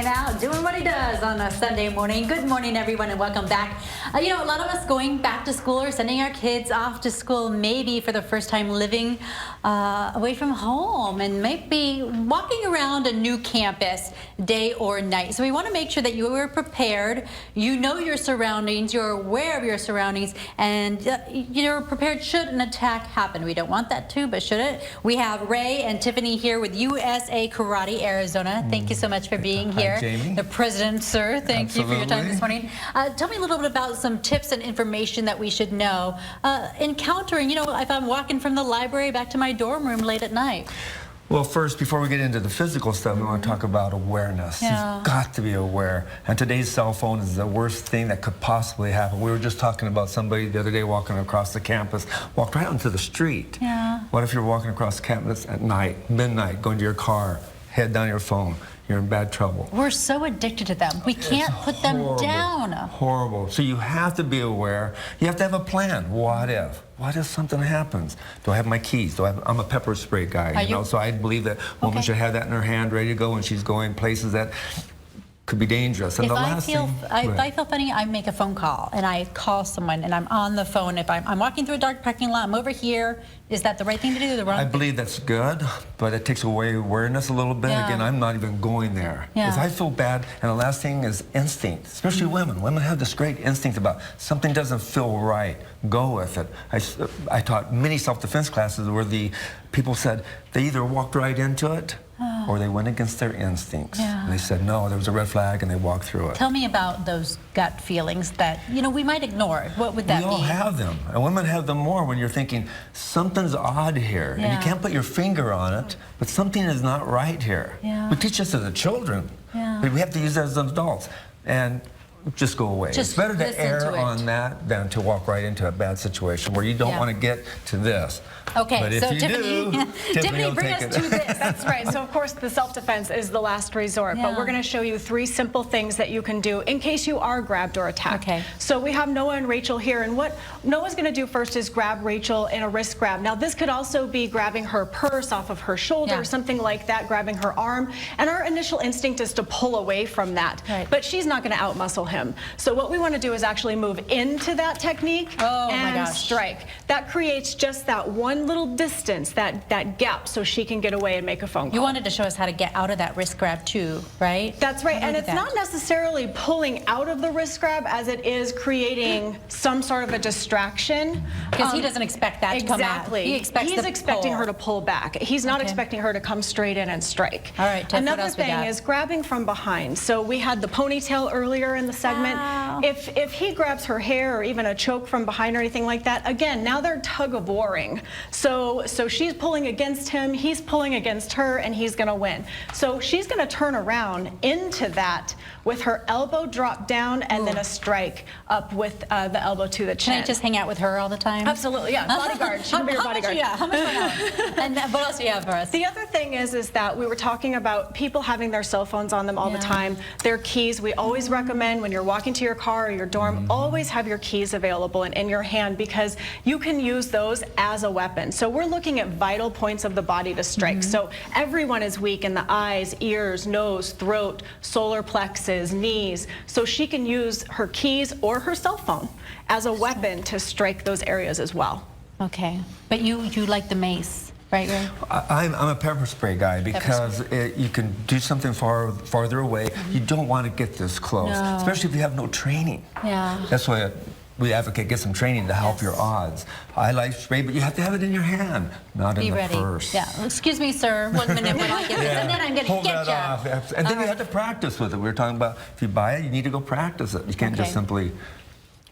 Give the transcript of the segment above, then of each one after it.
hanging out, doing what he does on a Sunday morning. Good morning, everyone, and welcome back. You know, a lot of us going back to school or sending our kids off to school, maybe for the first time living away from home and maybe walking around a new campus day or night. So we want to make sure that you are prepared, you know your surroundings, you're aware of your surroundings, and you're prepared should an attack happen. We don't want that to, but should it? We have Ray and Tiffany here with USA Karate Arizona. Thank you so much for being here. Hi, Jamie. The president, sir. Thank you for your time this morning. Tell me a little bit about some tips and information that we should know. Encountering, you know, if I'm walking from the library back to my dorm room late at night. Well, first, before we get into the physical stuff, we want to talk about awareness. Yeah. You've got to be aware. And today's cell phone is the worst thing that could possibly happen. We were just talking about somebody the other day walking across the campus, walked right onto the street. Yeah. What if you're walking across the campus at night, midnight, going to your car, head down your phone? You're in bad trouble. We're so addicted to them. We can't put them down. Horrible. So you have to be aware. You have to have a plan. What if? What if something happens? Do I have my keys? I'm a pepper spray guy, you know, so I believe that woman should have that in her hand ready to go when she's going places that could be dangerous. And If the I last feel thing, if I feel funny, I make a phone call and I call someone and I'm on the phone. If I'm walking through a dark parking lot, I'm over here. Is that the right thing to do? The wrong? I believe that's good, but it takes away awareness a little bit. Yeah. Again, I'm not even going there. Yeah. Because I feel bad. And the last thing is instinct, especially women. Women have this great instinct about something doesn't feel right. Go with it. I taught many self-defense classes where the people said they either walked right into it or they went against their instincts. Yeah. And they said, no, there was a red flag, and they walked through it. Tell me about those gut feelings that, you know, we might ignore. What would that be? We all have them, and women have them more when you're thinking, something's odd here. Yeah. And you can't put your finger on it, but something is not right here. Yeah. We teach this as the children, Yeah. but we have to use that as adults. And just go away. Just it's better to listen err to it. on that than to walk right into a bad situation where you don't want to get to this. Okay, but if so you Tiffany, do, Tiffany, will bring take us it. to this. That's right. So, of course, the self-defense is the last resort, but Yeah. we're going to show you 3 simple things that you can do in case you are grabbed or attacked. Okay. So we have Noah and Rachel here, and what Noah's going to do first is grab Rachel in a wrist grab. Now, this could also be grabbing her purse off of her shoulder, Yeah. something like that, grabbing her arm, and our initial instinct is to pull away from that. Right. But she's not going to outmuscle him. So what we want to do is actually move into that technique Oh, my and gosh. strike. That creates just that one little distance, that gap, so she can get away and make a phone call. You wanted to show us how to get out of that wrist grab too, right? That's right, How do and we it's do that? not necessarily pulling out of the wrist grab as it is creating some sort of a distraction. Because he doesn't expect that to come out. Exactly. He expects He's the expecting pull. her to pull back. He's not Okay. expecting her to come straight in and strike. All right, Tiff, what Another else we thing got? is grabbing from behind. So we had the ponytail earlier in the segment. Wow. If he grabs her hair or even a choke from behind or anything like that, again, now they're tug of warring. So she's pulling against him, he's pulling against her, and he's going to win. So she's going to turn around into that with her elbow dropped down and then a strike up with the elbow to the chin. Can I just hang out with her all the time? Absolutely, yeah. Bodyguard. She can be your bodyguard. How much And what else do you have for us? The other thing is that we were talking about people having their cell phones on them all the time, their keys. We always recommend when you're walking to your car or your dorm, always have your keys available and in your hand because you can use those as a weapon. So we're looking at vital points of the body to strike. So everyone is weak in the eyes, ears, nose, throat, solar plexus, knees. So she can use her keys or her cell phone as a weapon to strike those areas as well. Okay, but you like the mace, right, Ray? I'm a pepper spray guy because you can do something farther away. You don't want to get this close, No. especially if you have no training. Yeah. That's why we advocate get some training to help your odds. I like spray, but you have to have it in your hand, not in the ready. purse. Yeah. Excuse me, sir. 1 minute when I get this, and then I'm going to Hold get that you. off. And then you have to practice with it. We were talking about if you buy it, you need to go practice it. You can't just simply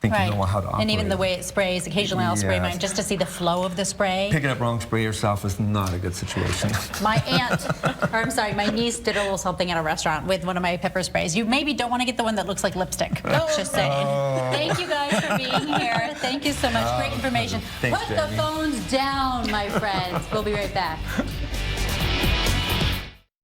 think you know how to operate. And even the way it sprays, occasionally I'll spray Yes. mine just to see the flow of the spray. Picking up wrong spray yourself is not a good situation. My aunt, or I'm sorry, my niece did a little something at a restaurant with one of my pepper sprays. You maybe don't want to get the one that looks like lipstick. Just saying. Thank you guys for being here. Thank you so much. Great information. Thanks, Put the Jamie. phones down, my friends. We'll be right back.